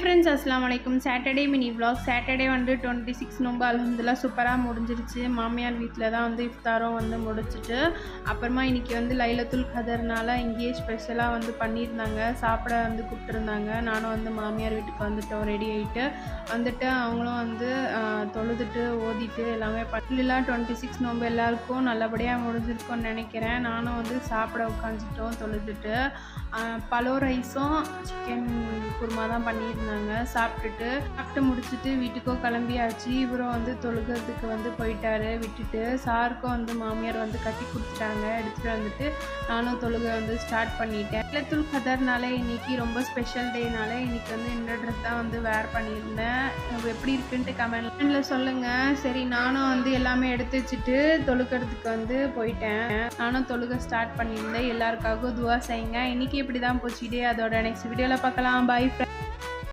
Friends, அஸ்ஸலாமு அலைக்கும். Saturday mini vlog. Saturday வந்து 26 நோம்பு அல்ஹம்துலில்லாஹ் சூப்பராக முடிஞ்சிருச்சு. மாமியார் வீட்டில் தான் வந்து இஃப்தாரும் வந்து முடிச்சுட்டு, அப்புறமா இன்றைக்கி வந்து லைலத்துல் கதர்னால இங்கேயே ஸ்பெஷலாக வந்து பண்ணியிருந்தாங்க. சாப்பிட வந்து கூப்பிட்டுருந்தாங்க. நானும் வந்து மாமியார் வீட்டுக்கு வந்துட்டோம். ரெடி ஆகிட்டு வந்துட்டு அவங்களும் வந்து தொழுதுட்டு ஓதிட்டு எல்லாமே அல்ஹம்துலில்லாஹ் 26 நோம்பு எல்லாருக்கும் நல்லபடியாக முடிஞ்சிருக்கும்னு நினைக்கிறேன். நானும் வந்து சாப்பிட உட்காந்துட்டோம் தொழுதுட்டு. பலோ ரைஸும் சிக்கன் குருமா தான் பண்ணியிருந்தாங்க. சாப்பிட்டு முடிச்சுட்டு வீட்டுக்கும் கிளம்பியாச்சு. இவரும் வந்து தொழுகிறதுக்கு வந்து போயிட்டாரு விட்டுட்டு. சாருக்கும் வந்து மாமியார் வந்து கட்டி கொடுத்துட்டாங்க. எடுத்துகிட்டு வந்துட்டு நானும் தொழுக வந்து ஸ்டார்ட் பண்ணிட்டேன். லைலத்துல் கதர்னால இன்றைக்கி ரொம்ப ஸ்பெஷல் டேனால இன்றைக்கி வந்து இந்த ட்ரெஸ் தான் வந்து வேர் பண்ணியிருந்தேன். எப்படி இருக்குன்ட்டு கமெண்ட்ல சொல்லுங்கள். சரி, நானும் வந்து எல்லாமே எடுத்து வச்சுட்டு தொழுகிறதுக்கு வந்து போயிட்டேன். நானும் தொழுக ஸ்டார்ட் பண்ணியிருந்தேன். எல்லாருக்காகவும் துவா செய்யுங்க. இன்றைக்கி இப்படி தான் போச்சு டே. அதோட நெக்ஸ்ட் வீடியோவில் பார்க்கலாம். Bye friends.